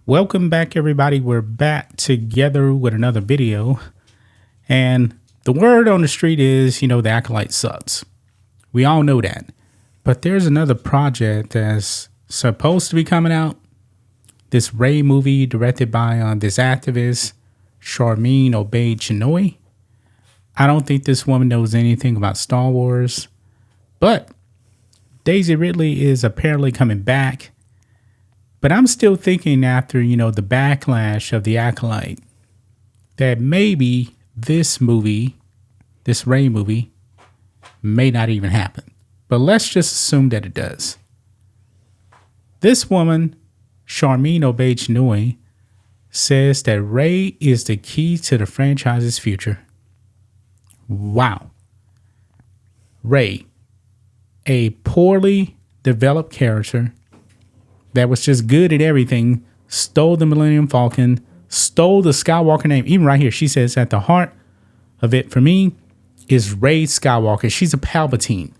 Welcome back, everybody. We're back together with another video. And the word on the street is, the Acolyte sucks. We all know that. But there's another project that's supposed to be coming out. This Rey movie directed by this activist, Charmin Obaid-Chinoy. I don't think this woman knows anything about Star Wars. But Daisy Ridley is apparently coming back. But I'm still thinking after, the backlash of The Acolyte, that maybe this movie, this Rey movie, may not even happen. But let's just assume that it does. This woman, Charmin Obaid-Chinoy, says that Rey is the key to the franchise's future. Wow. Rey, a poorly developed character that was just good at everything, stole the Millennium Falcon, stole the Skywalker name. Even right here, she says at the heart of it for me is Rey Skywalker. She's a Palpatine.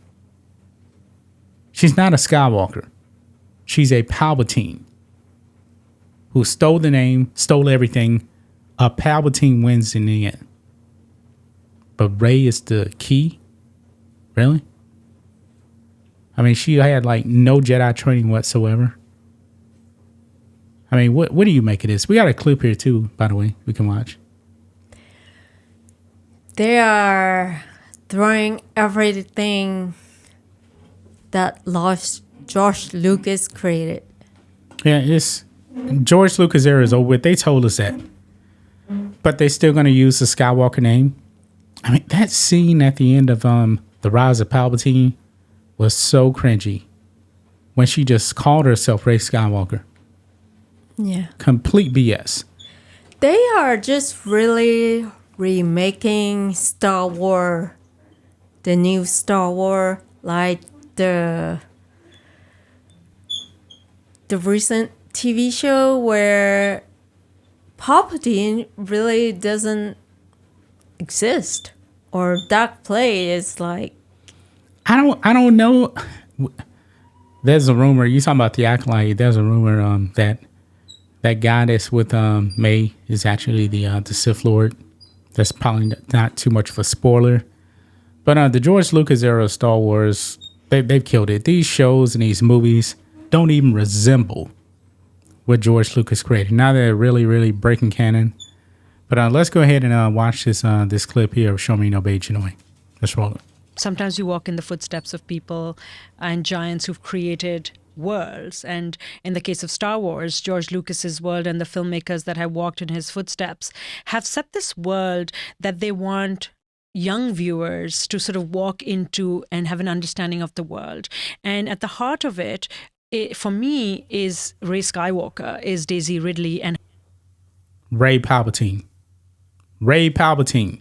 She's not a Skywalker. She's a Palpatine who stole the name, stole everything. A Palpatine wins in the end. But Rey is the key? Really? I mean, she had no Jedi training whatsoever. I mean, what do you make of this? We got a clip here too, by the way, we can watch. They are throwing everything that George Lucas created. Yeah, it's George Lucas era is over with. They told us that. But they're still going to use the Skywalker name. I mean, that scene at the end of The Rise of Palpatine was so cringy. When she just called herself Rey Skywalker. Yeah. Complete BS. They are just really remaking Star Wars, the new Star Wars, like the recent TV show where Palpatine really doesn't exist, or Dark Play is like. I don't know. There's a rumor. You talking about The Acolyte? There's a rumor that guy that's with May is actually the Sith Lord. That's probably not too much of a spoiler. But the George Lucas era of Star Wars, they've killed it. These shows and these movies don't even resemble what George Lucas created. Now they're really, really breaking canon. But let's go ahead and watch this clip here of Charmin Obaid-Chinoy. Let's roll it. Sometimes you walk in the footsteps of people and giants who've created worlds. And in the case of Star Wars, George Lucas's world and the filmmakers that have walked in his footsteps have set this world that they want young viewers to sort of walk into and have an understanding of the world. And at the heart of it, for me, is Rey Skywalker, is Daisy Ridley and Rey Palpatine. Rey Palpatine.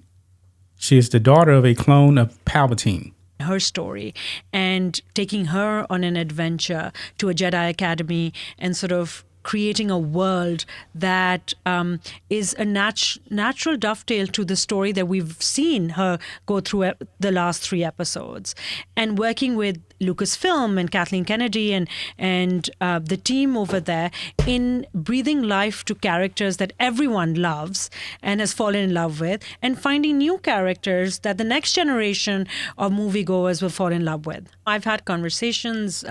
She is the daughter of a clone of Palpatine. Her story, and taking her on an adventure to a Jedi Academy and sort of creating a world that is a natural dovetail to the story that we've seen her go through the last 3 episodes, and working with Lucasfilm and Kathleen Kennedy and the team over there in breathing life to characters that everyone loves and has fallen in love with, and finding new characters that the next generation of moviegoers will fall in love with. I've had conversations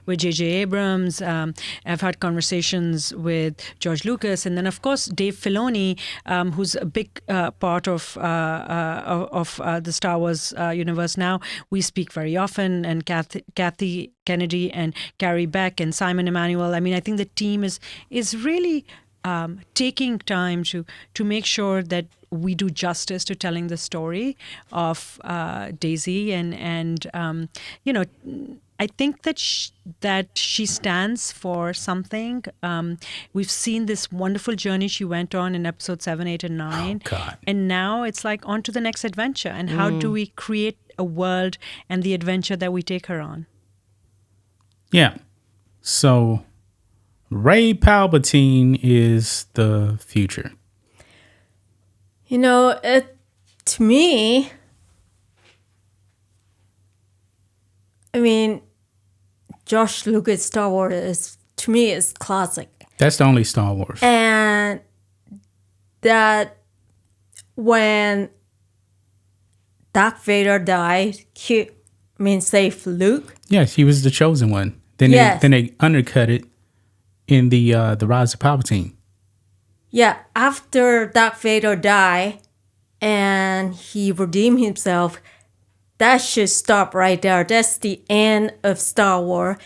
with J.J. Abrams. I've had conversations with George Lucas, and then of course Dave Filoni, who's a big part of the Star Wars universe now. We speak very often, and Kathy Kennedy and Carrie Beck and Simon Emanuel. I mean, I think the team is really taking time to make sure that we do justice to telling the story of Daisy, and I think that she stands for something. We've seen this wonderful journey she went on in episode 7, 8, and 9. Oh, God. And now it's like on to the next adventure. And how do we create a world and the adventure that we take her on? Yeah. So Rey Palpatine is the future. To me, I mean, George Lucas Star Wars to me is classic. That's the only Star Wars. And that when Darth Vader died, saved Luke. Yes, he was the chosen one. Then they undercut it in the Rise of Palpatine. Yeah, after Darth Vader died and he redeemed himself, that should stop right there. That's the end of Star Wars.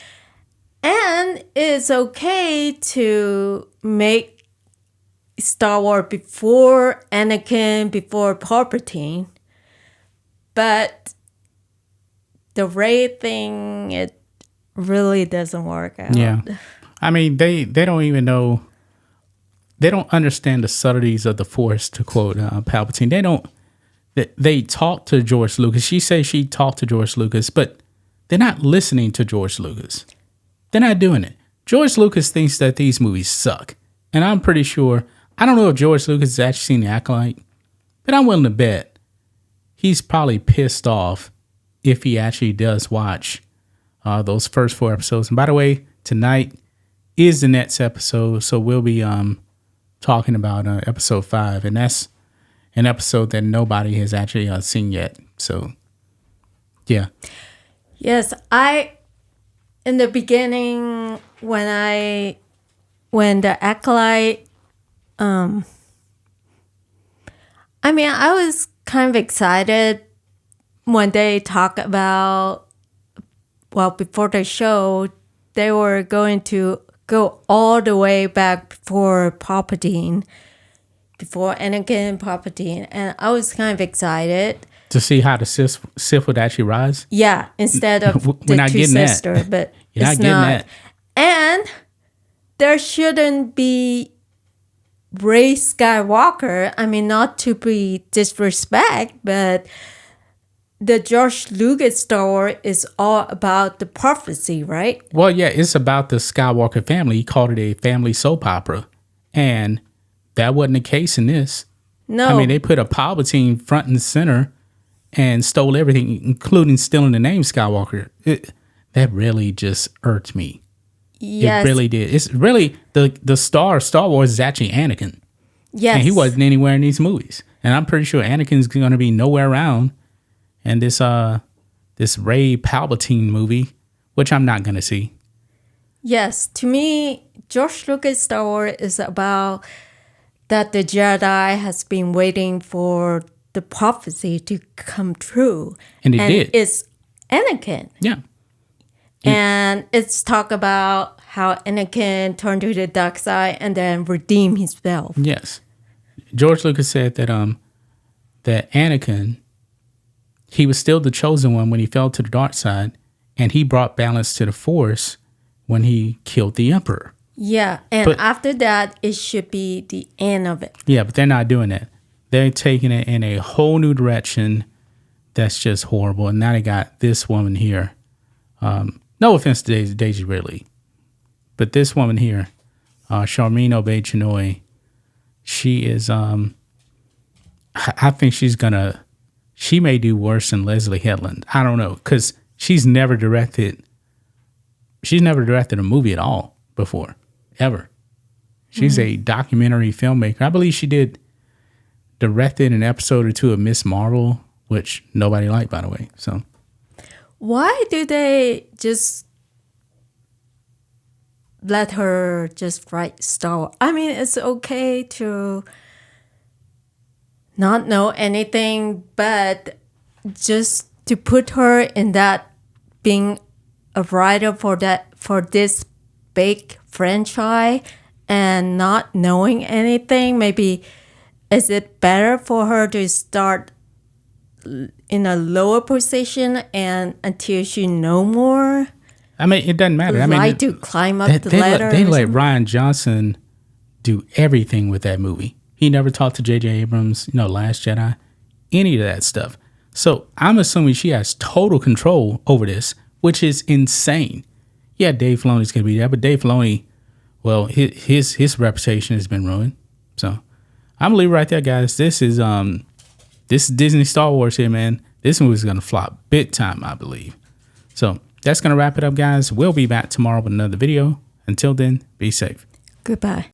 And it's okay to make Star Wars before Anakin, before Palpatine. But the Rey thing, it really doesn't work out. Yeah. I mean, they don't even know. They don't understand the subtleties of the Force, to quote Palpatine. They talk to George Lucas. She says she talked to George Lucas, but they're not listening to George Lucas. They're not doing it. George Lucas thinks that these movies suck. And I'm pretty sure, I don't know if George Lucas has actually seen The Acolyte, but I'm willing to bet he's probably pissed off if he actually does watch those first 4 episodes. And by the way, tonight is the next episode, so we'll be talking about episode 5, and that's an episode that nobody has actually seen yet. So, yeah. Yes, in the beginning when the Acolyte, I was kind of excited when they talk about, before the show, they were going to go all the way back before Palpatine, before Anakin and Palpatine, and I was kind of excited to see how the Sith would actually rise. Yeah, instead of We're the not two getting that. sisters, but You're not it's getting not. that. And there shouldn't be Rey Skywalker. I mean, not to be disrespect, but the George Lucas Star Wars is all about the prophecy, right? Well, yeah, it's about the Skywalker family. He called it a family soap opera. And that wasn't the case in this. No. I mean, they put a Palpatine front and center and stole everything, including stealing the name Skywalker. That really just irked me. Yes. It really did. It's really, the star of Star Wars is actually Anakin. Yes. And he wasn't anywhere in these movies. And I'm pretty sure Anakin's going to be nowhere around. And this Rey Palpatine movie, which I'm not going to see. Yes, to me, George Lucas Star Wars is about that the Jedi has been waiting for the prophecy to come true. And it did. It's Anakin. Yeah. And it's talk about how Anakin turned to the dark side and then redeemed himself. Yes. George Lucas said that that Anakin, he was still the chosen one when he fell to the dark side, and he brought balance to the Force when he killed the Emperor. Yeah, and after that, it should be the end of it. Yeah, but they're not doing that. They're taking it in a whole new direction that's just horrible. And now they got this woman here. No offense to Daisy Ridley, but this woman here, Charmin Obaid-Chinoy, she is, I think she may do worse than Leslie Headland. I don't know, because she's never directed a movie at all before, ever. She's a documentary filmmaker. I believe she directed an episode or two of Miss Marvel, which nobody liked, by the way. So, why do they just let her just write Star Wars? I mean, it's okay to not know anything, but just to put her in that being a writer for this big franchise and not knowing anything, maybe is it better for her to start in a lower position and until she know more? I mean, it doesn't matter. I mean, to climb up the ladder. They let Rian Johnson do everything with that movie. He never talked to J.J. Abrams, Last Jedi, any of that stuff. So I'm assuming she has total control over this, which is insane. Yeah, Dave Filoni's going to be there, but Dave Filoni, well, his reputation has been ruined. So I'm going to leave it right there, guys. This is Disney Star Wars here, man. This movie's going to flop big time, I believe. So that's going to wrap it up, guys. We'll be back tomorrow with another video. Until then, be safe. Goodbye.